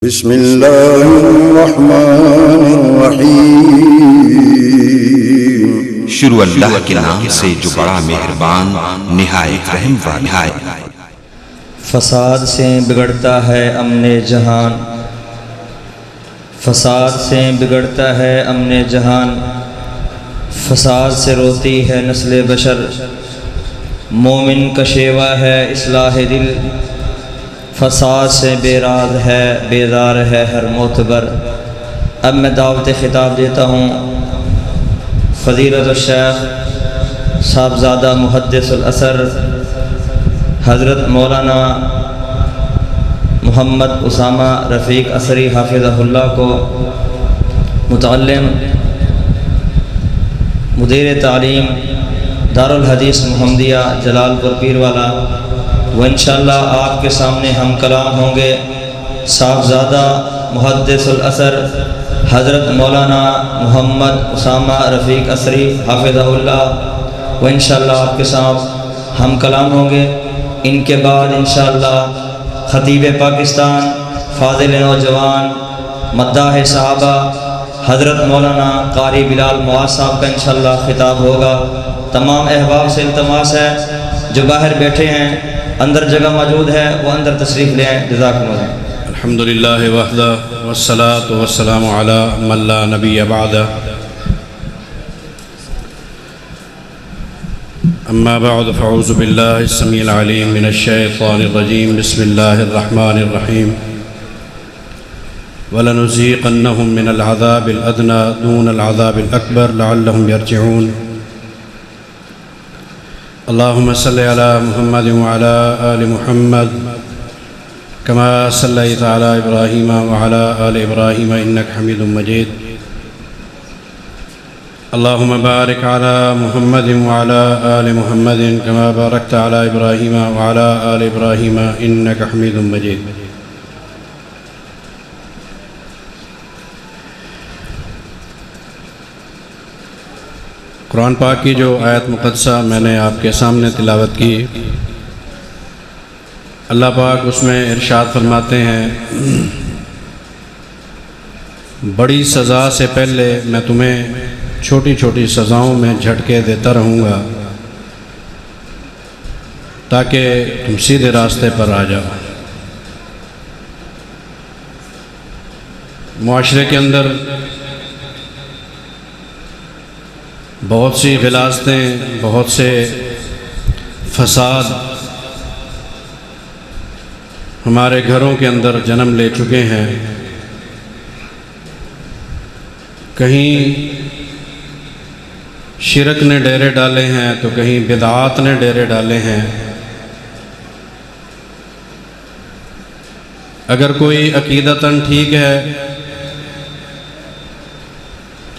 بسم اللہ الرحمن الرحیم۔ شروع اللہ کے نام سے جو بڑا مہربان نہایت رحم والا ہے۔ فساد سے بگڑتا ہے امن جہان، فساد سے بگڑتا ہے امن جہان، فساد سے روتی ہے نسل بشر، مومن کا شیوا ہے اصلاح دل، فساد سے بے راز ہے بیدار ہے ہر معتبر۔ اب میں دعوت خطاب دیتا ہوں فضیلت الشیخ صاحبزادہ محدث الاثر حضرت مولانا محمد اسامہ رفیق اثری حافظہ اللہ کو، متعلم مدیر تعلیم دارالحدیث محمدیہ جلال پور پیروالا، وہ انشاءاللہ آپ کے سامنے ہم کلام ہوں گے صاحبزادہ محدث الاثر حضرت مولانا محمد اسامہ رفیق اثری حافظہ اللہ، وہ انشاءاللہ آپ کے ساتھ ہم کلام ہوں گے۔ ان کے بعد انشاءاللہ خطیب پاکستان، فاضل نوجوان، مداح صحابہ حضرت مولانا قاری بلال معاذ صاحب کا انشاءاللہ خطاب ہوگا۔ تمام احباب سے التماس ہے جو باہر بیٹھے ہیں، اندر جگہ موجود ہے، وہ اندر تشریف لیں۔ جزاکم اللہ۔ الحمدللہ وحدہ والصلاة والسلام علی من لا نبی بعدہ، اما بعد فاعوذ باللہ السمیع العلیم من الشیطان الرجیم، بسم اللہ الرحمن الرحیم۔ وَلَنُذِيقَنَّهُم مِّنَ الْعَذَابِ الْأَدْنَىٰ دُونَ الْعَذَابِ الْأَكْبَرِ لَعَلَّهُمْ يَرْجِعُونَ۔ اللهم صل على محمد وعلى آل محمد كما صليت على إبراهيم وعلى آل إبراهيم إنك حميد مجيد۔ اللهم بارك على محمد وعلى آل محمد كما باركت على إبراهيم وعلى آل إبراهيم إنك حميد مجيد۔ قرآن پاک کی جو آیت مقدسہ میں نے آپ کے سامنے تلاوت کی، اللہ پاک اس میں ارشاد فرماتے ہیں، بڑی سزا سے پہلے میں تمہیں چھوٹی چھوٹی سزاؤں میں جھٹکے دیتا رہوں گا تاکہ تم سیدھے راستے پر آ جاؤ۔ معاشرے کے اندر بہت سی غلاظتیں، بہت سے فساد ہمارے گھروں کے اندر جنم لے چکے ہیں۔ کہیں شرک نے ڈیرے ڈالے ہیں تو کہیں بدعات نے ڈیرے ڈالے ہیں۔ اگر کوئی عقیدتاً ٹھیک ہے،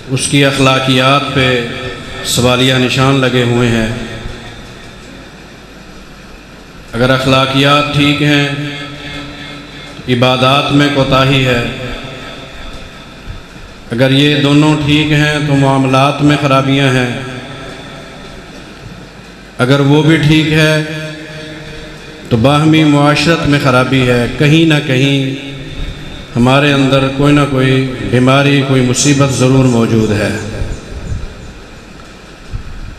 اس کی اخلاقیات پہ سوالیہ نشان لگے ہوئے ہیں۔ اگر اخلاقیات ٹھیک ہیں، عبادات میں کوتاہی ہے۔ اگر یہ دونوں ٹھیک ہیں تو معاملات میں خرابیاں ہیں۔ اگر وہ بھی ٹھیک ہے تو باہمی معاشرت میں خرابی ہے۔ کہیں نہ کہیں ہمارے اندر کوئی نہ کوئی بیماری، کوئی مصیبت ضرور موجود ہے،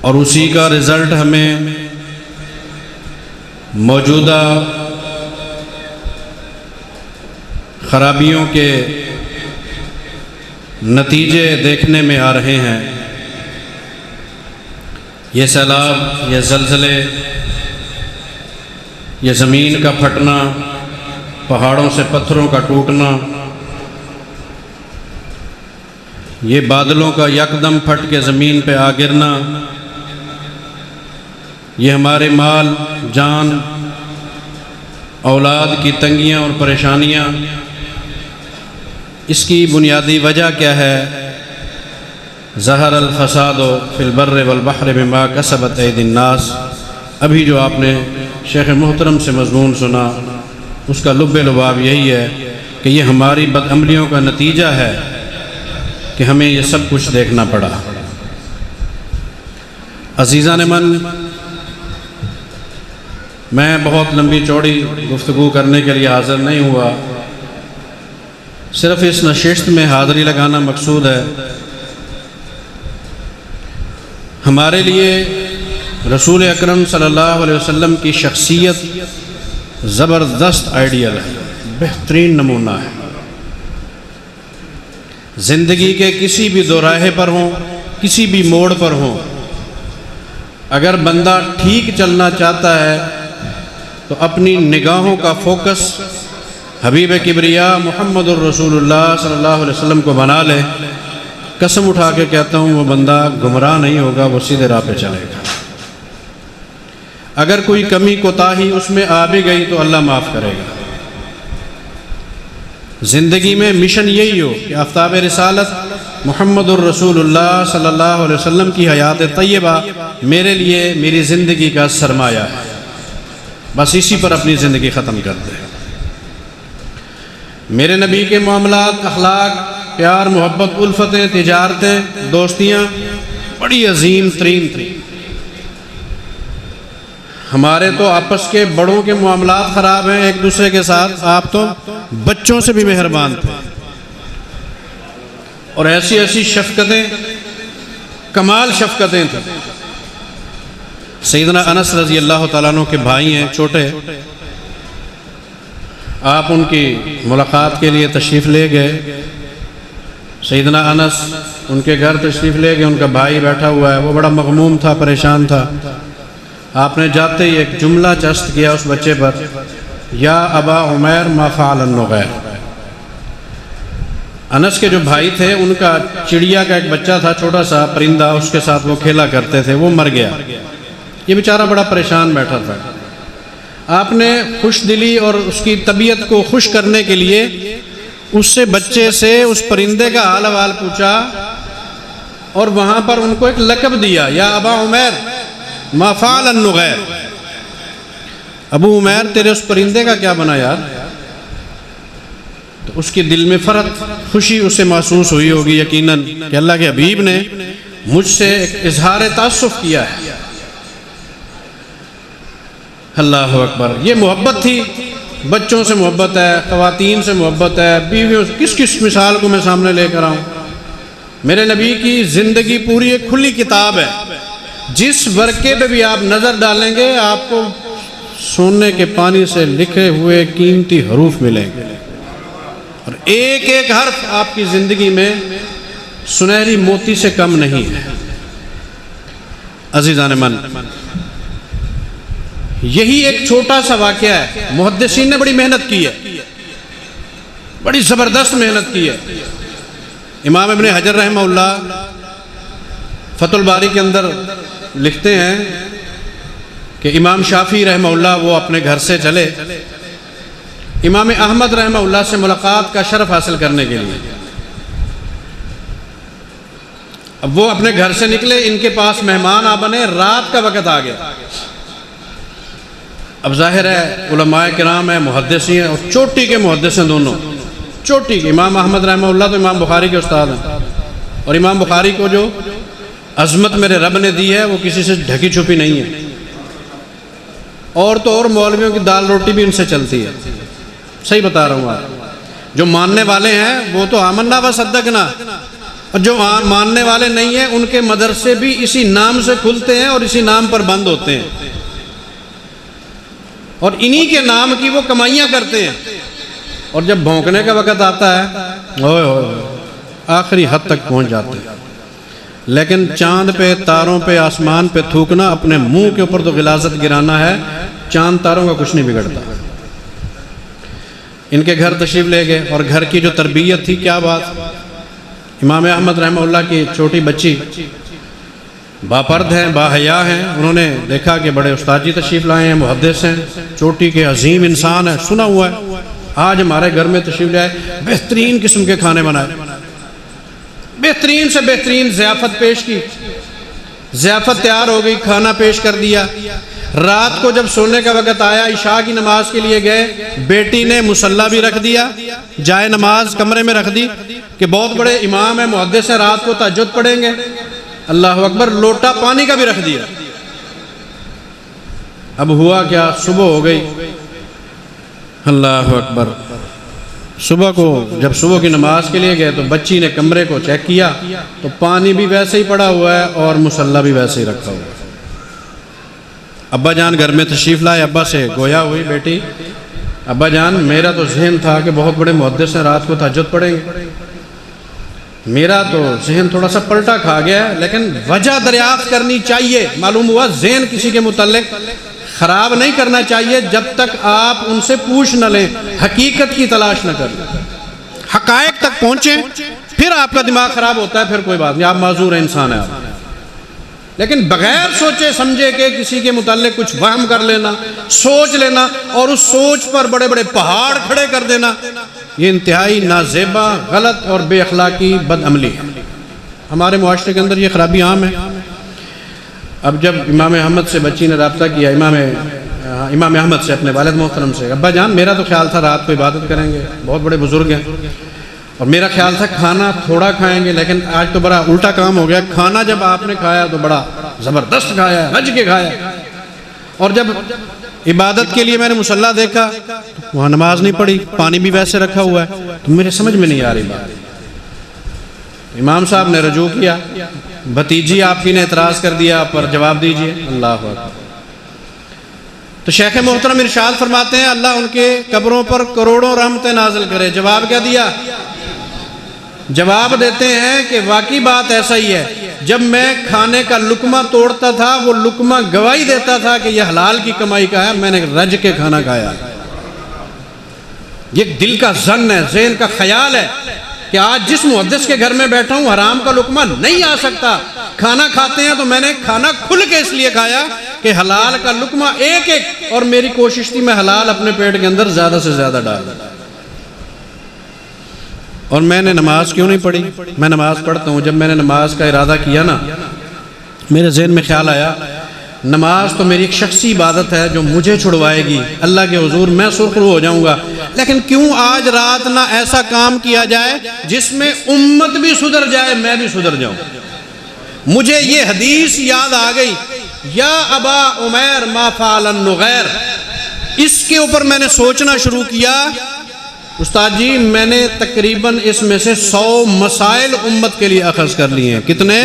اور اسی کا رزلٹ ہمیں موجودہ خرابیوں کے نتیجے دیکھنے میں آ رہے ہیں۔ یہ سیلاب، یہ زلزلے، یہ زمین کا پھٹنا، پہاڑوں سے پتھروں کا ٹوٹنا، یہ بادلوں کا یکدم پھٹ کے زمین پہ آ گرنا، یہ ہمارے مال، جان، اولاد کی تنگیاں اور پریشانیاں، اس کی بنیادی وجہ کیا ہے؟ ظہر الفساد فی البر والبحر بما کسبت ایدی الناس۔ ابھی جو آپ نے شیخ محترم سے مضمون سنا، اس کا لب لباب یہی ہے کہ یہ ہماری بدعملیوں کا نتیجہ ہے کہ ہمیں یہ سب کچھ دیکھنا پڑا۔ عزیزان من، میں بہت لمبی چوڑی گفتگو کرنے کے لیے حاضر نہیں ہوا، صرف اس نشست میں حاضری لگانا مقصود ہے۔ ہمارے لیے رسول اکرم صلی اللہ علیہ وسلم کی شخصیت زبردست آئیڈیل ہے، بہترین نمونہ ہے۔ زندگی کے کسی بھی دوراہے پر ہوں، کسی بھی موڑ پر ہوں، اگر بندہ ٹھیک چلنا چاہتا ہے تو اپنی نگاہوں کا فوکس حبیب کبریا محمد الرسول اللہ صلی اللہ علیہ وسلم کو بنا لے، قسم اٹھا کے کہتا ہوں وہ بندہ گمراہ نہیں ہوگا، وہ سیدھے راہ پہ چلے گا۔ اگر کوئی کمی کوتاہی اس میں آ بھی گئی تو اللہ معاف کرے گا۔ زندگی میں مشن یہی ہو کہ آفتاب رسالت محمد الرسول اللہ صلی اللہ علیہ وسلم کی حیات طیبہ میرے لیے میری زندگی کا سرمایہ ہے، بس اسی پر اپنی زندگی ختم کر دے۔ میرے نبی کے معاملات، اخلاق، پیار، محبت، الفتیں، تجارتیں، دوستیاں بڑی عظیم ترین تھیں۔ ہمارے تو آپس کے بڑوں کے معاملات خراب ہیں ایک دوسرے کے ساتھ، آپ تو بچوں سے بھی مہربان تھے، اور ایسی ایسی شفقتیں، کمال شفقتیں تھیں۔ سیدنا انس رضی اللہ تعالیٰ عنہ کے بھائی ہیں چھوٹے، آپ ان کی ملاقات کے لیے تشریف لے گئے۔ سیدنا انس ان کے گھر تشریف لے گئے، ان کا بھائی بیٹھا ہوا ہے، وہ بڑا مغموم تھا، پریشان تھا۔ آپ نے جاتے ہی ایک جملہ چست کیا اس بچے پر، یا ابا عمیر ما فعل النغیر۔ انس کے جو بھائی تھے ان کا چڑیا کا ایک بچہ تھا، چھوٹا سا پرندہ، اس کے ساتھ وہ کھیلا کرتے تھے، وہ مر گیا۔ یہ بیچارہ بڑا پریشان بیٹھا تھا۔ آپ نے خوش دلی اور اس کی طبیعت کو خوش کرنے کے لیے اس سے بچے سے اس پرندے کا حال احوال پوچھا، اور وہاں پر ان کو ایک لقب دیا، یا ابا عمیر ما فعل النغیر۔ ابو عمیر تیرے اس پرندے کا کیا بنا یار؟ تو اس کے دل میں فرحت، خوشی اسے محسوس ہوئی ہوگی یقیناً کہ اللہ کے حبیب نے مجھ سے ایک اظہار تاسف کیا ہے۔ اللہ اکبر، یہ محبت تھی۔ بچوں سے محبت ہے، خواتین سے محبت ہے، بیویوں سے، کس مثال کو میں سامنے لے کر آؤں؟ میرے نبی کی زندگی پوری ایک کھلی کتاب ہے، جس ورقے پہ بھی آپ نظر ڈالیں گے آپ کو سونے کے پانی سے لکھے ہوئے قیمتی حروف ملیں گے، اور ایک ایک حرف آپ کی زندگی میں سنہری موتی سے کم نہیں ہے۔ عزیزان من، یہی ایک چھوٹا سا واقعہ ہے، محدثین نے بڑی محنت کی ہے، بڑی زبردست محنت کی ہے۔ امام ابن حجر رحمہ اللہ فتح الباری کے اندر لکھتے ہیں کہ امام شافعی رحمہ اللہ وہ اپنے گھر سے چلے امام احمد رحمہ اللہ سے ملاقات کا شرف حاصل کرنے کے لیے۔ اب وہ اپنے گھر سے نکلے، ان کے پاس مہمان آ بنے، رات کا وقت آ گیا۔ اب ظاہر ہے علماء کرام ہیں، محدثین ہیں، اور چوٹی کے محدث ہیں دونوں، چوٹی کے۔ امام احمد رحمہ اللہ تو امام بخاری کے استاد ہیں، اور امام بخاری کو جو عظمت میرے رب نے دی ہے وہ کسی سے ڈھکی چھپی نہیں ہے۔ اور تو اور مولویوں کی دال روٹی بھی ان سے چلتی ہے، صحیح بتا رہا ہوں آپ۔ جو ماننے والے ہیں وہ تو آمنا و صدقنا، اور جو ماننے والے نہیں ہیں ان کے مدرسے بھی اسی نام سے کھلتے ہیں اور اسی نام پر بند ہوتے ہیں، اور انہی کے نام کی وہ کمائیاں کرتے ہیں۔ اور جب بھونکنے کا وقت آتا ہے اوئے ہوئے آخری حد تک پہنچ جاتے ہیں۔ لیکن چاند پہ، تاروں پہ، آسمان پہ تھوکنا، اپنے منہ کے اوپر تو غلاظت گرانا ہے، چاند تاروں کا کچھ نہیں بگڑتا۔ ان کے گھر تشریف لے گئے، اور گھر کی جو تربیت تھی، کیا بات! امام احمد رحمہ اللہ کی چھوٹی بچی باپرد ہیں، باحیا ہیں، انہوں نے دیکھا کہ بڑے استاد جی تشریف لائے ہیں، محدث ہیں، چوٹی کے عظیم انسان ہیں، سنا ہوا ہے، آج ہمارے گھر میں تشریف لے آئے، بہترین قسم کے کھانے بنائے، بہترین سے بہترین ضیافت پیش کی، ضیافت تیار ہو گئی، کھانا پیش کر دیا۔ رات کو جب سونے کا وقت آیا، عشاء کی نماز کے لیے گئے، بیٹی نے مصلی بھی رکھ دیا، جائے نماز کمرے میں رکھ دی کہ بہت بڑے امام ہیں، محدث ہیں، رات کو تہجد پڑھیں گے، اللہ اکبر، لوٹا پانی کا بھی رکھ دیا۔ اب ہوا کیا، صبح ہو گئی، اللہ اکبر، صبح کو جب صبح کی نماز کے لیے گئے تو بچی نے کمرے کو چیک کیا تو پانی بھی ویسے ہی پڑا ہوا ہے اور مصلی بھی ویسے ہی رکھا ہوا ہے۔ ابا جان گھر میں تشریف لائے، ابا سے گویا ہوئی بیٹی ابا جان میرا تو ذہن تھا کہ بہت بڑے محدث ہیں، رات کو تہجد پڑھیں گے، میرا تو ذہن تھوڑا سا پلٹا کھا گیا ہے، لیکن وجہ دریافت کرنی چاہیے۔ معلوم ہوا ذہن کسی کے متعلق خراب نہیں کرنا چاہیے جب تک آپ ان سے پوچھ نہ لیں، حقیقت کی تلاش نہ کریں، حقائق تک پہنچیں، پھر آپ کا دماغ خراب ہوتا ہے، پھر کوئی بات نہیں، آپ معذور انسان ہیں آپ۔ لیکن بغیر سوچے سمجھے کہ کسی کے متعلق کچھ وہم کر لینا، سوچ لینا اور اس سوچ پر بڑے بڑے پہاڑ کھڑے کر دینا، یہ انتہائی نازیبا، غلط اور بے اخلاقی بد عملی ہے۔ ہمارے معاشرے کے اندر یہ خرابی عام ہے۔ اب جب امام احمد سے بچی نے رابطہ کیا، امام احمد سے، اپنے والد محترم سے، ابا جان میرا تو خیال تھا رات کو عبادت کریں گے، بہت بڑے بزرگ ہیں، اور میرا خیال تھا کھانا تھوڑا کھائیں گے، لیکن آج تو بڑا الٹا کام ہو گیا، کھانا جب آپ نے کھایا تو بڑا زبردست کھایا ہے، رج کے کھایا، اور جب عبادت کے لیے میں نے مصلی دیکھا وہاں نماز نہیں پڑھی، پانی بھی ویسے رکھا ہوا ہے، تو میرے سمجھ میں نہیں آ رہی بات۔ امام صاحب نے رجوع کیا، بھتیجی آپ کی نے اعتراض کر دیا، پر جواب دیجئے۔ اللہ اکبر۔ تو شیخ محترم ارشاد فرماتے ہیں اللہ ان کے قبروں پر کروڑوں رحمتیں نازل کرے۔ جواب کیا دیا؟ جواب دیتے ہیں کہ واقعی بات ایسا ہی ہے، جب میں کھانے کا لقمہ توڑتا تھا وہ لقمہ گواہی دیتا تھا کہ یہ حلال کی کمائی کا ہے، میں نے رج کے کھانا کھایا۔ یہ دل کا ظن ہے، ذہن کا خیال ہے کہ آج جس محدث کے گھر میں بیٹھا ہوں حرام کا لقمہ نہیں آ سکتا، کھانا کھاتے ہیں تو میں نے کھانا کھل کے اس لیے کھایا کہ حلال کا لقمہ ایک ایک، اور میری کوشش تھی میں حلال اپنے پیٹ کے اندر زیادہ سے زیادہ ڈال دوں۔ اور میں نے نماز کیوں نہیں پڑھی؟ میں نماز پڑھتا ہوں، جب میں نے نماز کا ارادہ کیا نا، میرے ذہن میں خیال آیا نماز تو میری ایک شخصی عبادت ہے جو مجھے چھڑوائے گی اللہ کے حضور، میں سرخرو ہو جاؤں گا، لیکن کیوں آج رات نہ ایسا کام کیا جائے جس میں امت بھی سدھر جائے، میں بھی سدھر جاؤں۔ مجھے یہ حدیث یاد آ گئی، یا ابا عمیر ما فعل النغیر، اس کے اوپر میں نے سوچنا شروع کیا۔ استاد جی میں نے تقریباً اس میں سے 100 مسائل امت کے لیے اخذ کر لیے ہیں۔ کتنے؟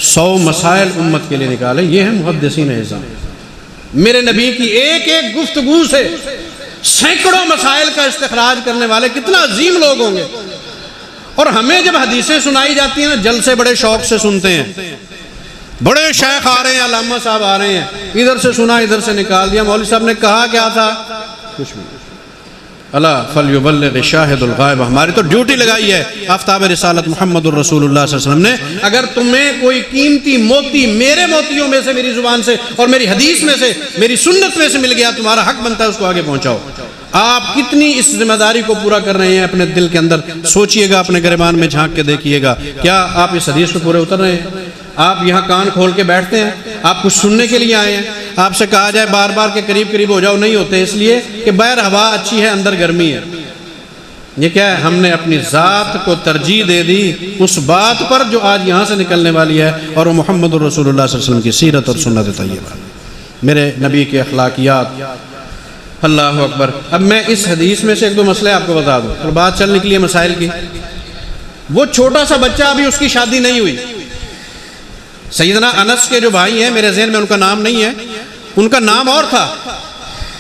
100 مسائل امت کے لیے نکالے۔ یہ ہیں محدثین اعظام، میرے نبی کی ایک ایک گفتگو سے سینکڑوں مسائل کا استخراج کرنے والے کتنا عظیم لوگ ہوں گے۔ اور ہمیں جب حدیثیں سنائی جاتی ہیں نا، جلسے بڑے شوق سے سنتے ہیں، بڑے شیخ آ رہے ہیں، علامہ صاحب آ رہے ہیں، ادھر سے سنا ادھر سے نکال دیا، مولوی صاحب نے کہا کیا تھا؟ کچھ بھی۔ اللہ فلیبلغ شاہد الغائب، ہماری تو ڈیوٹی لگائی ہے آفتاب رسالت محمد الرسول اللہ صلی اللہ علیہ وسلم نے، اگر تمہیں کوئی قیمتی موتی میرے موتیوں میں سے، میری زبان سے اور میری حدیث میں سے، میری سنت میں سے مل گیا، تمہارا حق بنتا ہے اس کو آگے پہنچاؤ۔ آپ کتنی اس ذمہ داری کو پورا کر رہے ہیں اپنے دل کے اندر؟ سوچئے گا، اپنے گریبان میں جھانک کے دیکھیے گا، کیا آپ اس حدیث پہ پورے اتر رہے ہیں؟ آپ یہاں کان کھول کے بیٹھتے ہیں، آپ کچھ سننے کے لیے آئے ہیں، آپ سے کہا جائے بار بار کے قریب قریب ہو جاؤ، نہیں ہوتے، اس لیے کہ باہر ہوا اچھی ہے اندر گرمی ہے۔ یہ کیا ہے؟ ہم نے اپنی ذات کو ترجیح دے دی اس بات پر جو آج یہاں سے نکلنے والی ہے، اور وہ محمد الرسول اللہ صلی اللہ علیہ وسلم کی سیرت اور سنت طیبہ، میرے نبی کے اخلاقیات۔ اللہ اکبر۔ اب میں اس حدیث میں سے ایک دو مسئلے آپ کو بتا دوں، اور بات چل نکلی ہے مسائل کی۔ وہ چھوٹا سا بچہ، ابھی اس کی شادی نہیں ہوئی، سیدنا انس کے جو بھائی ہیں، میرے ذہن میں ان کا نام نہیں ہے، ان کا نام اور تھا،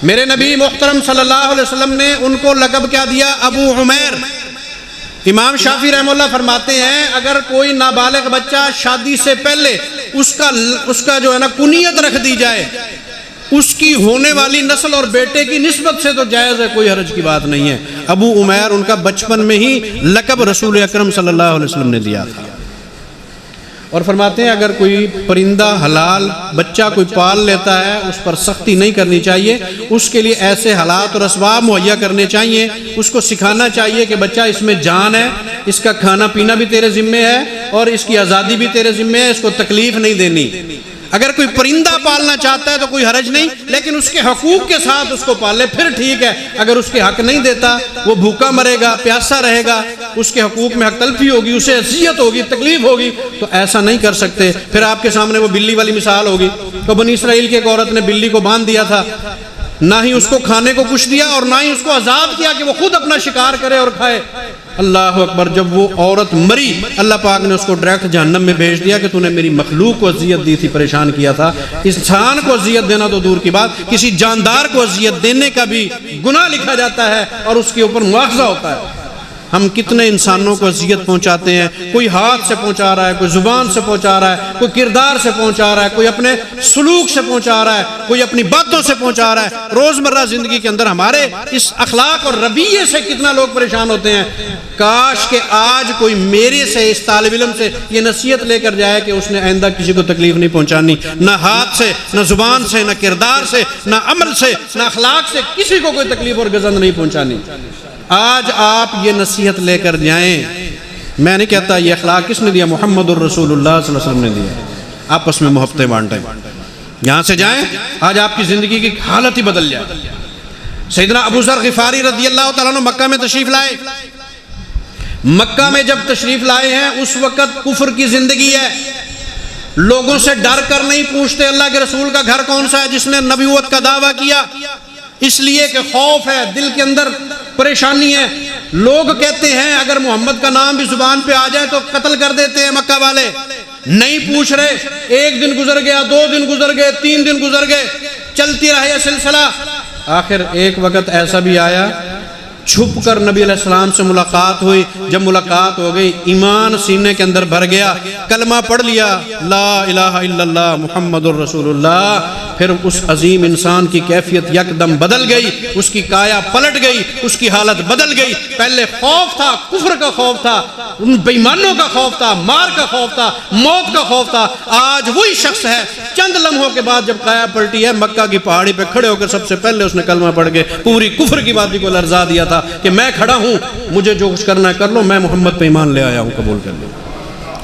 میرے نبی محترم صلی اللہ علیہ وسلم نے ان کو لقب کیا دیا؟ ابو عمیر۔ امام شافعی رحمہ اللہ فرماتے ہیں اگر کوئی نابالغ بچہ شادی سے پہلے اس کا جو ہے نا کنیت رکھ دی جائے، اس کی ہونے والی نسل اور بیٹے کی نسبت سے تو جائز ہے، کوئی حرج کی بات نہیں ہے۔ ابو عمیر ان کا بچپن میں ہی لقب رسول اکرم صلی اللہ علیہ وسلم نے دیا تھا۔ اور فرماتے ہیں اگر کوئی پرندہ حلال بچہ کوئی پال لیتا ہے، اس پر سختی نہیں کرنی چاہیے، اس کے لیے ایسے حالات اور اسباب مہیا کرنے چاہیے، اس کو سکھانا چاہیے کہ بچہ اس میں جان ہے، اس کا کھانا پینا بھی تیرے ذمے ہے اور اس کی آزادی بھی تیرے ذمے ہے، اس کو تکلیف نہیں دینی۔ اگر کوئی پرندہ پالنا چاہتا ہے تو کوئی حرج نہیں، لیکن اس کے حقوق کے ساتھ اس کو پالے، پھر ٹھیک ہے۔ اگر اس کے حق نہیں دیتا، وہ بھوکا مرے گا، پیاسا رہے گا، اس کے حقوق میں حق تلفی ہوگی، اسے اذیت ہوگی، تکلیف ہوگی، تو ایسا نہیں کر سکتے۔ پھر آپ کے سامنے وہ بلی والی مثال ہوگی، تو بنی اسرائیل کی ایک عورت نے بلی کو باندھ دیا تھا، نہ ہی اس کو کھانے کو کچھ دیا اور نہ ہی اس کو عذاب کیا کہ وہ خود اپنا شکار کرے اور کھائے۔ اللہ اکبر، جب وہ عورت مری اللہ پاک نے اس کو ڈائریکٹ جہنم میں بھیج دیا کہ تو نے میری مخلوق کو اذیت دی تھی، پریشان کیا تھا۔ انسان کو اذیت دینا تو دور کی بات، کسی جاندار کو اذیت دینے کا بھی گناہ لکھا جاتا ہے اور اس کے اوپر مواخذہ ہوتا ہے۔ ہم کتنے انسانوں کو اذیت پہنچاتے ہیں، کوئی ہاتھ سے پہنچا رہا ہے، کوئی زبان سے پہنچا رہا ہے، کوئی کردار سے پہنچا رہا ہے، کوئی اپنے سلوک سے پہنچا رہا ہے، کوئی اپنی باتوں سے پہنچا رہا ہے۔ روزمرہ زندگی کے اندر ہمارے اس اخلاق اور رویے سے کتنا لوگ پریشان ہوتے ہیں۔ کاش کہ آج کوئی میرے سے، اس طالب علم سے یہ نصیحت لے کر جائے کہ اس نے آئندہ کسی کو تکلیف نہیں پہنچانی، نہ ہاتھ سے، نہ زبان سے، نہ کردار سے، نہ عمل سے، نہ اخلاق سے، کسی کو کوئی تکلیف اور گزند نہیں پہنچانی۔ آج آپ یہ نصیحت لے کر جائیں۔ میں نہیں کہتا یہ اخلاق کس نے دیا، محمد الرسول اللہ صلی اللہ علیہ وسلم نے دیا۔ آپس میں محبتیں بانٹیں، یہاں سے جائیں، آج آپ کی زندگی کی حالت ہی بدل جائے۔ سیدنا ابو ذر غفاری رضی اللہ تعالیٰ عنہ مکہ میں تشریف لائے۔ مکہ میں جب تشریف لائے ہیں اس وقت کفر کی زندگی ہے، لوگوں سے ڈر کر نہیں پوچھتے اللہ کے رسول کا گھر کون سا ہے جس نے نبوت کا دعویٰ کیا، اس لیے کہ خوف ہے، دل کے اندر پریشانی ہے۔ لوگ کہتے ہیں اگر محمد کا نام بھی زبان پہ آ جائے تو قتل کر دیتے ہیں مکہ والے، نہیں پوچھ رہے۔ ایک دن گزر گیا، 2 دن گزر گئے، 3 دن گزر گئے، چلتی رہا یہ سلسلہ۔ آخر ایک وقت ایسا بھی آیا، چھپ کر نبی علیہ السلام سے ملاقات ہوئی۔ جب ملاقات ہو گئی، ایمان سینے کے اندر بھر گیا، کلمہ پڑھ لیا، لا الہ الا اللہ محمد الرسول اللہ۔ پھر اس عظیم انسان کی کیفیت یکدم بدل گئی، اس کی کایا پلٹ گئی، اس کی حالت بدل گئی۔ پہلے خوف تھا، کفر کا خوف تھا، ان بیمانوں کا خوف تھا، مار کا خوف تھا، موت کا خوف تھا۔ آج وہی شخص ہے، چند لمحوں کے بعد جب کایا پلٹی ہے، مکہ کی پہاڑی پہ کھڑے ہو کر سب سے پہلے اس نے کلمہ پڑھ کے پوری کفر کی وادی کو لرزا دیا تھا کہ میں کھڑا ہوں، مجھے جو کچھ کرنا ہے کر لو، میں محمد پہ ایمان لے آیا ہوں، قبول کر لو۔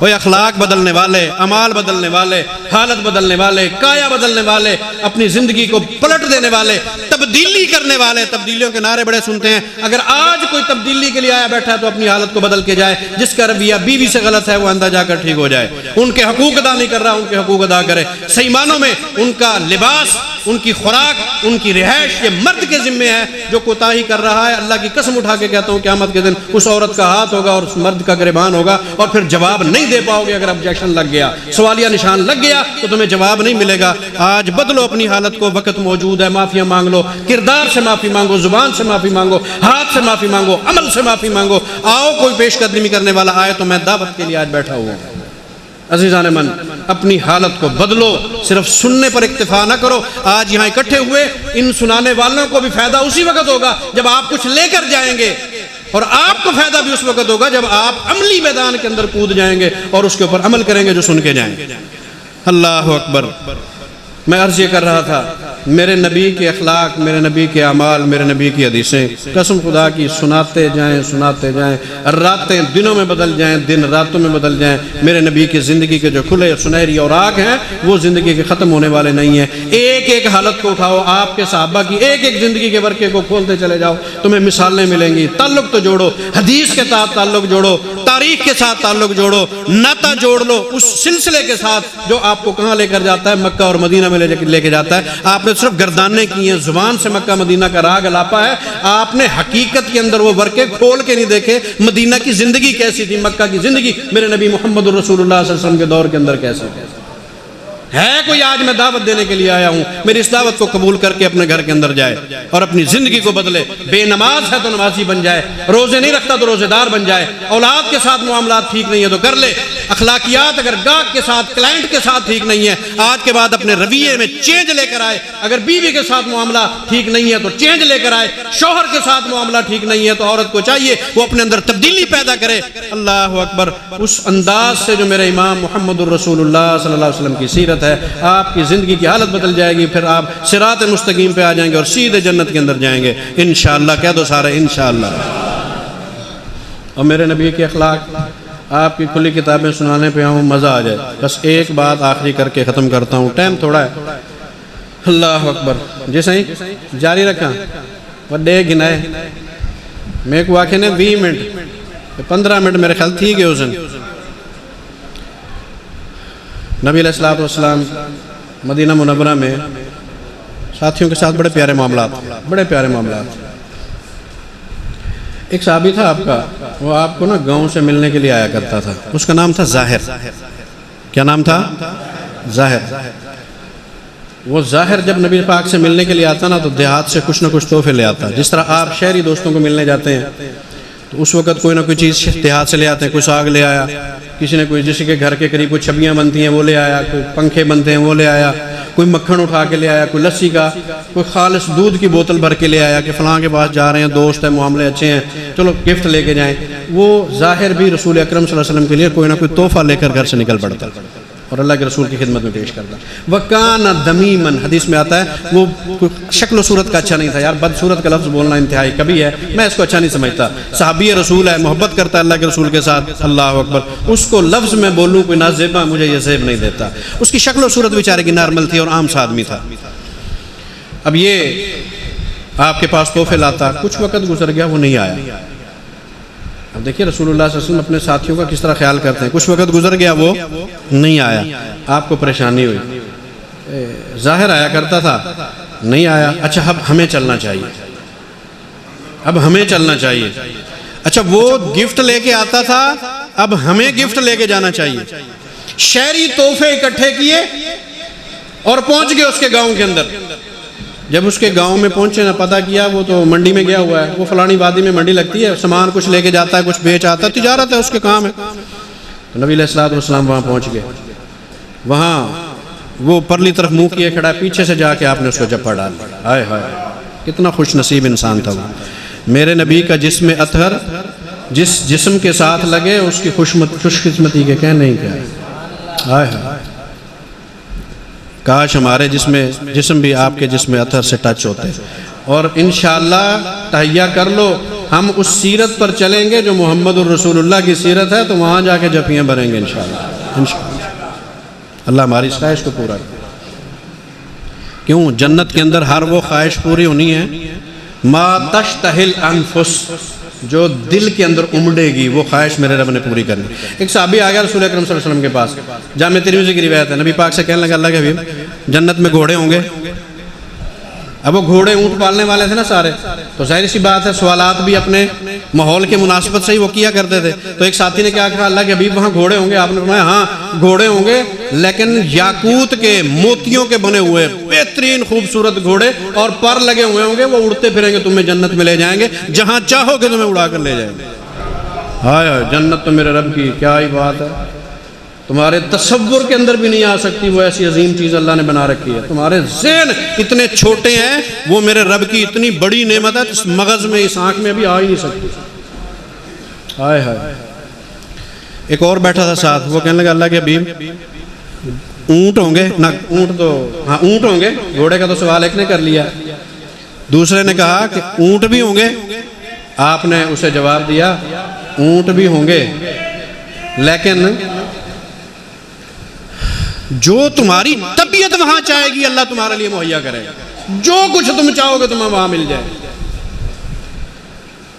وہ اخلاق بدلنے والے، اعمال بدلنے والے، حالت بدلنے والے، کایا بدلنے والے، اپنی زندگی کو پلٹ دینے والے، تبدیلی کرنے والے۔ تبدیلیوں کے نعرے بڑے سنتے ہیں، اگر آج کوئی تبدیلی کے لیے آیا بیٹھا ہے تو اپنی حالت کو بدل کے جائے۔ جس کا رویہ بیوی سے غلط ہے وہ اندر جا کر ٹھیک ہو جائے، ان کے حقوق ادا نہیں کر رہا، ان کے حقوق ادا کرے۔ صحیح معنوں میں ان کا لباس، ان کی خوراک، ان کی رہائش یہ مرد کے ذمے ہے۔ جو کوتاہی کر رہا ہے، اللہ کی قسم اٹھا کے کہتا ہوں قیامت کے دن اس عورت کا ہاتھ ہوگا اور اس مرد کا گریبان ہوگا، اور پھر جواب نہیں دے پاؤ گے۔ اگر آبجیکشن لگ گیا، سوالیہ نشان لگ گیا تو تمہیں جواب نہیں ملے گا۔ آج بدلو اپنی حالت کو، وقت موجود ہے، معافیاں مانگ لو، کردار سے معافی مانگو، زبان سے معافی مانگو، ہاتھ سے معافی مانگو، عمل سے معافی مانگو۔ آؤ کوئی پیش قدمی کرنے والا آئے تو میں دعوت کے لیے آج بیٹھا ہوا ہوں۔ عزیزان من، اپنی حالت کو بدلو، صرف سننے پر اکتفا نہ کرو۔ آج یہاں اکٹھے ہوئے، ان سنانے والوں کو بھی فائدہ اسی وقت ہوگا جب آپ کچھ لے کر جائیں گے، اور آپ کو فائدہ بھی اس وقت ہوگا جب آپ عملی میدان کے اندر کود جائیں گے اور اس کے اوپر عمل کریں گے جو سن کے جائیں گے۔ اللہ اکبر۔ میں عرض یہ کر رہا تھا، میرے نبی کے اخلاق، میرے نبی کے اعمال، میرے نبی کی حدیثیں، قسم خدا کی سناتے جائیں، راتیں دنوں میں بدل جائیں، دن راتوں میں بدل جائیں۔ میرے نبی کی زندگی کے جو کھلے سنہری اوراق ہیں وہ زندگی کے ختم ہونے والے نہیں ہیں۔ ایک ایک حالت کو اٹھاؤ، آپ کے صحابہ کی ایک ایک زندگی کے ورقے کو کھولتے چلے جاؤ، تمہیں مثالیں ملیں گی۔ تعلق تو جوڑو، حدیث کے ساتھ تعلق جوڑو، تاریخ کے ساتھ تعلق جوڑو، ناتا جوڑ لو اس سلسلے کے ساتھ جو آپ کو کہاں لے کر جاتا ہے، مکہ اور مدینہ میں لے کے جاتا ہے۔ آپ نے صرف گردانے کی ہیں، زبان سے مکہ مدینہ کا راگ الاپا ہے، آپ نے حقیقت کے اندر وہ ورقے کھول کے نہیں دیکھے۔ مدینہ کی زندگی کیسی تھی، مکہ کی زندگی میرے نبی محمد الرسول اللہ صلی اللہ علیہ وسلم کے دور کے اندر کیسی ہے۔ کوئی آج میں دعوت دینے کے لیے آیا ہوں، میری اس دعوت کو قبول کر کے اپنے گھر کے اندر جائے اور اپنی زندگی کو بدلے۔ بے نماز ہے تو نمازی بن جائے، روزے نہیں رکھتا تو روزے دار بن جائے، اولاد کے ساتھ معاملات ٹھیک نہیں ہے تو کر لے، اخلاقیات اگر گاہک کے ساتھ، کلائنٹ کے ساتھ ٹھیک نہیں ہے، آج کے بعد اپنے رویے میں چینج لے کر آئے۔ اگر بیوی کے ساتھ معاملہ ٹھیک نہیں ہے تو چینج لے کر آئے، شوہر کے ساتھ معاملہ ٹھیک نہیں ہے تو عورت کو چاہیے وہ اپنے اندر تبدیلی پیدا کرے۔ اللہ اکبر۔ اس انداز سے جو میرے امام محمد الرسول اللہ صلی اللہ علیہ وسلم کی سیرت ہے، آپ کی زندگی کی حالت بدل جائے گی، پھر آپ صراط مستقیم پہ آ جائیں گے اور سیدھے جنت کے اندر جائیں گے انشاءاللہ۔ کہہ دو سارے انشاءاللہ۔ اور میرے نبی کے اخلاق، آپ کی کھلی کتابیں سنانے پہ آؤں، مزہ آ جائے۔ بس ایک بات آخری کر کے ختم کرتا ہوں، ٹائم تھوڑا ہے۔ اللہ اکبر۔ جی صحیح جاری رکھا، وڈے گنائے میں کو آکھے نے 20 منٹ 15 منٹ میرے خیال تھی گئے اس دن۔ نبی علیہ الصلوۃ والسلام مدینہ منورہ میں ساتھیوں کے ساتھ بڑے پیارے معاملات، بڑے پیارے معاملات۔ ایک صحابی تھا آپ کا، وہ آپ کو نا گاؤں سے ملنے کے لیے آیا کرتا تھا، اس کا نام تھا ظاہر۔ کیا نام تھا؟ ظاہر۔ وہ ظاہر جب نبی پاک سے ملنے کے لیے آتا نا تو دیہات سے کچھ نہ کچھ تحفے لے آتا، جس طرح آپ شہری دوستوں کو ملنے جاتے ہیں تو اس وقت کوئی نہ کوئی چیز دیہات سے لے آتے ہیں، کوئی ساگ لے آیا، کسی نے کوئی جس کے گھر کے قریب کوئی چھبیاں بنتی ہیں وہ لے آیا، کوئی پنکھے بنتے ہیں وہ لے آیا، کوئی مکھن اٹھا کے لے آیا، کوئی لسی کا، کوئی خالص دودھ کی بوتل بھر کے لے آیا کہ فلاں کے پاس جا رہے ہیں، دوست ہے، معاملے اچھے ہیں، چلو گفٹ لے کے جائیں۔ وہ ظاہر بھی رسول اکرم صلی اللہ علیہ وسلم کے لیے کوئی نہ کوئی تحفہ لے کر گھر سے نکل پڑتا اور اللہ کے رسول کی خدمت میں پیش کرتا۔ وَكَانَ دَمِيمًا، حدیث میں آتا ہے وہ شکل و صورت کا اچھا نہیں تھا۔ یار بد صورت کا لفظ بولنا انتہائی کبھی ہے، میں اس کو اچھا نہیں سمجھتا۔ صحابی رسول ہے، محبت کرتا ہے اللہ کے رسول کے ساتھ، اللہ اکبر، اس کو لفظ میں بولوں کوئی نازیبا مجھے یہ زیب نہیں دیتا۔ اس کی شکل و صورت بیچارے کی نارمل تھی اور عام سا آدمی تھا۔ اب یہ آپ کے پاس تحفے لاتا، کچھ وقت گزر گیا وہ نہیں آیا۔ اب دیکھیے رسول اللہ صلی اللہ علیہ وسلم اپنے ساتھیوں کا کس طرح خیال کرتے ہیں، کچھ وقت گزر گیا وہ نہیں آیا، آپ کو پریشانی ہوئی۔ ظاہر آیا کرتا تھا، نہیں آیا، اچھا اب ہمیں چلنا چاہیے، اب ہمیں چلنا چاہیے۔ اچھا وہ گفٹ لے کے آتا تھا، اب ہمیں گفٹ لے کے جانا چاہیے۔ شہری تحفے اکٹھے کیے اور پہنچ گئے اس کے گاؤں کے اندر۔ جب اس کے گاؤں میں پہنچے نہ پتہ کیا وہ تو منڈی میں گیا ہوا ہے، وہ فلانی وادی میں منڈی لگتی ہے، سامان کچھ لے کے جاتا ہے، کچھ بیچ آتا ہے، تجارت ہے اس کے کام ہے۔ تو نبی علیہ الصلوۃ والسلام وہاں پہنچ گئے، وہاں وہ پرلی طرف منہ کیے کھڑا ہے، پیچھے سے جا کے آپ نے اس کو جپا ڈال دیا۔ ہائے ہائے کتنا خوش نصیب انسان تھا وہ۔ میرے نبی کا جسم اطہر جس جسم کے ساتھ لگے اس کی خوش قسمتی کے کہنے نہیں کیا۔ ہائے ہائے کاش ہمارے جسم بھی آپ کے جسم اطہر سے ٹچ ہوتے۔ اور انشاءاللہ تہیہ کر لو ہم اس سیرت پر چلیں گے جو محمد الرسول اللہ کی سیرت ہے، تو وہاں جا کے جفیاں بھریں گے انشاءاللہ۔ اللہ ہماری اس خواہش کو پورا کرے۔ کیوں؟ جنت کے اندر ہر وہ خواہش پوری ہونی ہے ما تشتہی الانفس، جو دل کے اندر امڑے گی وہ خواہش میرے رب نے پوری کرنی۔ ایک صحابی آ گیا رسول اکرم صلی اللہ علیہ وسلم کے پاس، جامع ترمذی کی روایت ہے، نبی پاک سے کہنے لگا اللہ کے حبیب جنت میں گھوڑے ہوں گے؟ اب وہ گھوڑے اونٹ پالنے والے تھے نا سارے، تو ظاہر سی بات ہے سوالات بھی اپنے ماحول کے مناسبت سے ہی وہ کیا کرتے تھے۔ تو ایک ساتھی نے کیا کہا اللہ کے حبیب وہاں گھوڑے ہوں گے؟ آپ نے فرمایا ہاں گھوڑے ہوں گے، لیکن یاقوت کے موتیوں کے بنے ہوئے بہترین خوبصورت گھوڑے، اور پر لگے ہوئے ہوں گے، وہ اڑتے پھریں گے، تمہیں جنت میں لے جائیں گے، جہاں چاہو گے تمہیں اڑا کر لے جائیں گے۔ ہائے ہائے جنت تو میرے رب کی کیا ہی بات ہے، تمہارے تصور کے اندر بھی نہیں آ سکتی، وہ ایسی عظیم چیز اللہ نے بنا رکھی ہے۔ تمہارے ذہن اتنے چھوٹے ہیں، وہ میرے رب کی اتنی بڑی نعمت ہے اس مغز میں اس آنکھ میں بھی آ ہی نہیں سکتی۔ ہائے ہائے ایک اور بیٹھا تھا ساتھ، وہ کہنے لگا اللہ کے حبیب اونٹ ہوں گے؟ نہ اونٹ تو ہاں اونٹ ہوں گے، گھوڑے کا تو سوال ایک نے کر لیا۔ دوسرے نے کہا کہ اونٹ بھی ہوں گے؟ آپ نے اسے جواب دیا اونٹ بھی ہوں گے، لیکن جو تمہاری طبیعت وہاں چاہے گی اللہ تمہارے لیے مہیا کرے گا، جو کچھ تم چاہو گے تمہیں وہاں مل جائے۔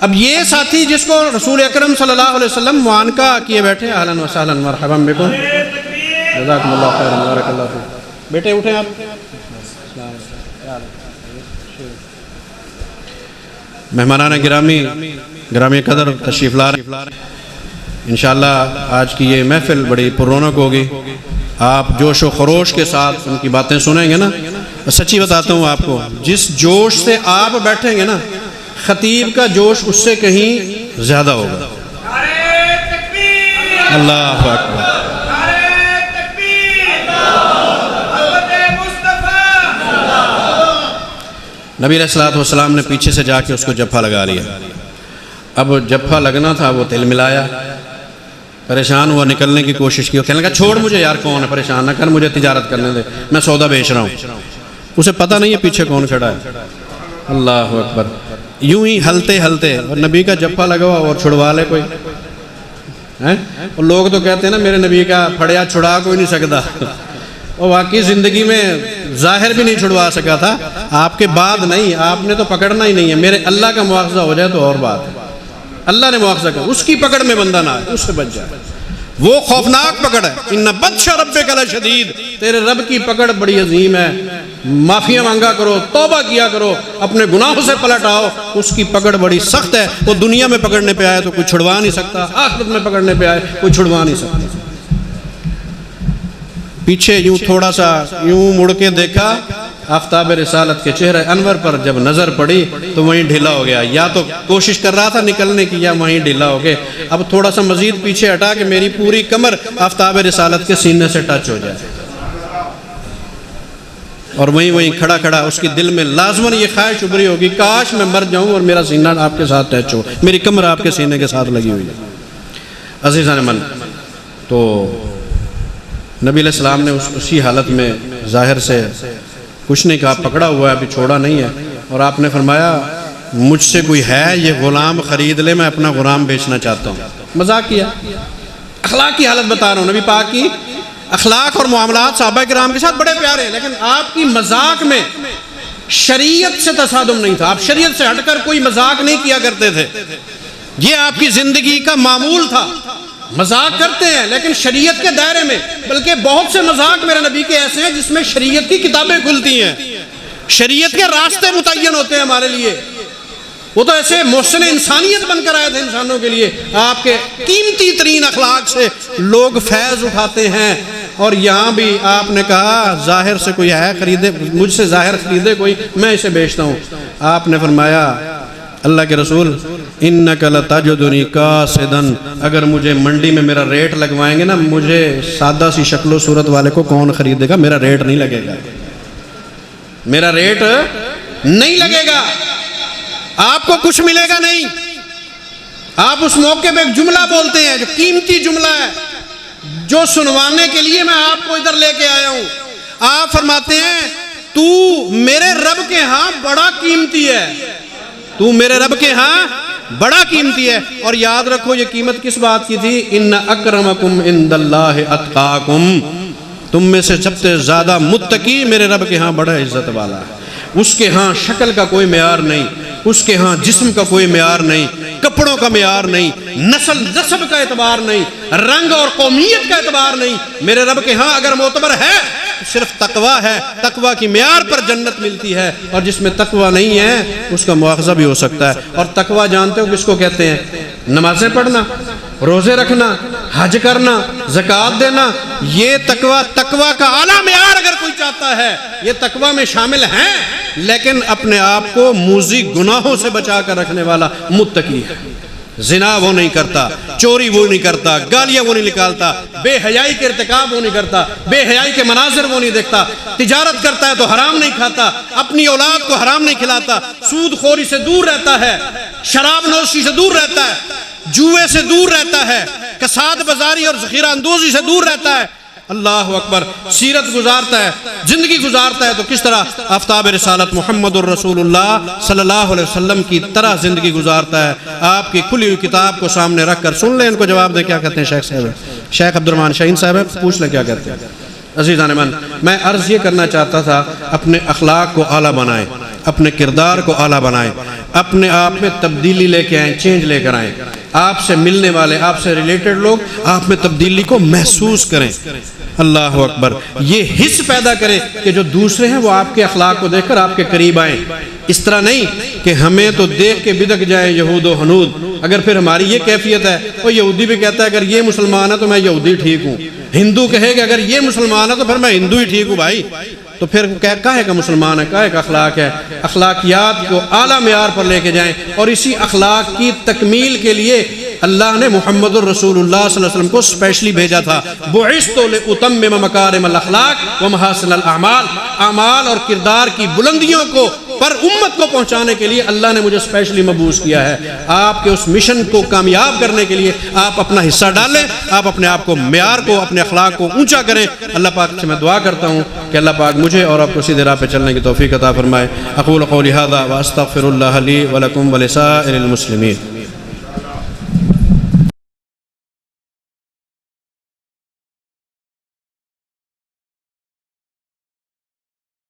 اب یہ ساتھی جس کو رسول اکرم صلی اللہ علیہ وسلم معانقہ کیے بیٹھے، اہلا وسہلا مرحبا بکم، جزاکم اللہ خیر، بارک اللہ فیکم۔ بیٹے اٹھیں آپ، مہمانان گرامی قدر تشریف لا رہے ہیں۔ انشاءاللہ آج کی یہ محفل بڑی پررونق ہوگی، آپ جوش و خروش کے ساتھ ان کی باتیں سنیں گے نا۔ سچی بتاتا ہوں آپ کو، جس جوش سے آپ بیٹھیں گے نا خطیب کا جوش اس سے کہیں زیادہ ہوگا۔ اللہ اکبر، نبی علیہ الصلوۃ والسلام نے پیچھے سے جا کے اس کو جپھا لگا لیا۔ اب جپھا لگنا تھا، وہ تل ملایا، پریشان ہوا، نکلنے کی کوشش کی، کہنے لگا چھوڑ مجھے یار، کون ہے، پریشان نہ کر مجھے، تجارت کرنے دے، میں سودا بیچ رہا ہوں۔ اسے پتہ نہیں ہے پیچھے کون کھڑا ہے۔ اللہ اکبر، یوں ہی ہلتے ہلتے، اور نبی کا جپھا لگا ہوا اور چھڑوا لے کوئی، اور لوگ تو کہتے ہیں نا میرے نبی کا پھڑیا چھڑا کوئی نہیں سکتا، اور واقعی زندگی میں ظاہر بھی نہیں چھڑوا سکا تھا، آپ کے بعد نہیں، آپ نے تو پکڑنا ہی نہیں ہے، میرے اللہ کا مواخذہ ہو جائے تو اور بات ہے، اللہ نے مواخذہ کیا، اس کی پکڑ میں بندہ نہ آئے، اس سے بچ جائے، وہ خوفناک پکڑ ہے، ان بطش ربک لشدید، تیرے رب کی پکڑ بڑی عظیم ہے، معافیاں مانگا کرو، توبہ کیا کرو، اپنے گناہوں سے پلٹ آؤ، اس کی پکڑ بڑی سخت ہے۔ وہ دنیا میں پکڑنے پہ آئے تو کوئی چھڑوا نہیں سکتا، آخرت میں پکڑنے پہ آئے کوئی چھڑوا نہیں سکتا۔ پیچھے یوں تھوڑا سا یوں مڑ کے دیکھا، آفتاب رسالت کے چہرے انور پر جب نظر پڑی تو وہیں ڈھیلا ہو گیا، یا تو کوشش کر رہا تھا نکلنے کی یا وہیں ڈھیلا ہو گئے۔ اب تھوڑا سا مزید پیچھے ہٹا کہ میری پوری کمر آفتاب رسالت کے سینے سے ٹچ ہو جائے، اور وہیں کھڑا کھڑا اس کی دل میں لازماً یہ خواہش ابھری ہوگی، کاش میں مر جاؤں اور میرا سینہ آپ کے ساتھ ٹچ ہو، میری کمر آپ کے سینے کے ساتھ لگی ہوئی ہے۔ عزیزان من، تو نبی علیہ السلام نے اسی حالت میں ظاہر سے کچھ نہیں کہا، پکڑا ہوا ہے، ابھی چھوڑا نہیں ہے، اور آپ نے فرمایا مجھ سے کوئی ہے یہ غلام خرید لے، میں اپنا غلام بیچنا چاہتا ہوں۔ مذاق کیا، اخلاق کی حالت بتا رہا ہوں، نبی پاک کی اخلاق اور معاملات صحابہ کرام کے ساتھ بڑے پیارے ہیں، لیکن آپ کی مذاق میں شریعت سے تصادم نہیں تھا، آپ شریعت سے ہٹ کر کوئی مذاق نہیں کیا کرتے تھے، یہ آپ کی زندگی کا معمول تھا۔ مذاق کرتے ہیں لیکن شریعت کے دائرے میں، بلکہ بہت سے مذاق میرے نبی کے ایسے ہیں جس میں شریعت کی کتابیں کھلتی ہیں، شریعت کے راستے متعین ہوتے ہیں ہمارے لیے۔ وہ تو ایسے محسن انسانیت بن کر آئے تھے انسانوں کے لیے، آپ کے قیمتی ترین اخلاق سے لوگ فیض اٹھاتے ہیں۔ اور یہاں بھی آپ نے کہا ظاہر سے کوئی ہے خریدے، مجھ سے ظاہر خریدے کوئی، میں اسے بیچتا ہوں۔ آپ نے فرمایا اللہ کے رسول انک لتجدنی قاصدا، اگر مجھے منڈی میں میرا ریٹ لگوائیں گے نا، مجھے سادہ سی شکل و صورت والے کو کون خریدے گا، میرا ریٹ نہیں لگے گا، میرا ریٹ نہیں لگے گا، آپ کو کچھ ملے گا نہیں۔ آپ اس موقع پہ ایک جملہ بولتے ہیں جو قیمتی جملہ ہے، جو سنوانے کے لیے میں آپ کو ادھر لے کے آیا ہوں۔ آپ فرماتے ہیں تو میرے رب کے ہاں بڑا قیمتی ہے، تو میرے رب کے ہاں بڑا قیمتی ہے۔ اور یاد رکھو یہ قیمت کس بات کی تھی؟ ان اکرمکم عند اللہ اتقاکم، تم میں سے سب سے زیادہ متقی میرے رب کے ہاں بڑا عزت والا ہے۔ اس کے ہاں شکل کا کوئی معیار نہیں، اس کے ہاں جسم کا کوئی معیار نہیں، کپڑوں کا معیار نہیں، نسل نسب کا اعتبار نہیں، رنگ اور قومیت کا اعتبار نہیں۔ میرے رب کے ہاں اگر معتبر ہے صرف تقوی ہے، تقوی کی معیار پر جنت ملتی ہے، اور جس میں تقوی نہیں ہے اس کا مواخذہ بھی ہو سکتا ہے۔ اور تقوی جانتے ہو کس کو کہتے ہیں؟ نمازیں پڑھنا، روزے رکھنا، حج کرنا، زکوٰۃ دینا، یہ تقوی کا اعلیٰ معیار اگر کوئی چاہتا ہے یہ تقوی میں شامل ہیں، لیکن اپنے آپ کو موذی گناہوں سے بچا کر رکھنے والا متقی ہے۔ زنا وہ نہیں کرتا، چوری وہ نہیں کرتا، گالیاں وہ نہیں نکالتا، بے حیائی کے ارتکاب وہ نہیں کرتا، بے حیائی کے مناظر وہ نہیں دیکھتا، تجارت کرتا ہے تو حرام نہیں کھاتا، اپنی اولاد کو حرام نہیں کھلاتا، سود خوری سے دور رہتا ہے، شراب نوشی سے دور رہتا ہے، جوئے سے دور رہتا ہے، کساد بازاری اور ذخیرہ اندوزی سے دور رہتا ہے۔ اللہ اکبر، سیرت گزارتا ہے، زندگی گزارتا ہے تو کس طرح آفتاب رسالت محمد الرسول اللہ صلی اللہ علیہ وسلم کی طرح زندگی گزارتا ہے۔ آپ کی کھلی ہوئی کتاب کو سامنے رکھ کر سن لیں، ان کو جواب دیں کیا کہتے ہیں شیخ صاحب، شیخ عبد الرحمن شاہین صاحب، پوچھ لیں کیا کہتے ہیں۔ عزیزان من، میں عرض یہ کرنا چاہتا تھا اپنے اخلاق کو اعلیٰ بنائیں، اپنے کردار کو اعلیٰ بنائیں، اپنے آپ میں تبدیلی لے کے آئیں، چینج لے کر آئیں۔ آپ سے ملنے والے، آپ سے ریلیٹڈ لوگ آپ میں تبدیلی کو محسوس کریں۔ اللہ اکبر، یہ حس پیدا کرے کہ جو دوسرے ہیں وہ آپ کے اخلاق کو دیکھ کر آپ کے قریب آئیں۔ اس طرح نہیں کہ ہمیں تو دیکھ کے بدک جائیں یہود و ہنود، اگر پھر ہماری یہ کیفیت ہے، وہ یہودی بھی کہتا ہے اگر یہ مسلمان ہے تو میں یہودی ٹھیک ہوں، ہندو کہے کہ اگر یہ مسلمان ہے تو پھر میں ہندو ہی ٹھیک ہوں بھائی، تو پھر کاہے کا مسلمان ہے، کاہے کا اخلاق ہے۔ اخلاقیات کو اعلیٰ معیار پر لے کے جائیں، اور اسی اخلاق کی تکمیل کے لیے اللہ نے محمد الرسول اللہ صلی اللہ علیہ وسلم کو اسپیشلی بھیجا تھا۔ بعثت لأتمم مکارم الاخلاق ومحاسن الاعمال، اعمال اور کردار کی بلندیوں کو پر امت کو پہنچانے کے لیے اللہ نے مجھے اسپیشلی مبعوث کیا ہے۔ آپ کے اس مشن کو کامیاب کرنے کے لیے آپ اپنا حصہ ڈالیں، آپ اپنے آپ کو معیار کو، اپنے اخلاق کو اونچا کریں۔ اللہ پاک سے میں دعا کرتا ہوں کہ اللہ پاک مجھے اور آپ کو سیدھے راہ پہ چلنے کی توفیق عطا فرمائے۔ اقول قولی ھذا واستغفر اللہ لی ولکم ولسائر المسلمین۔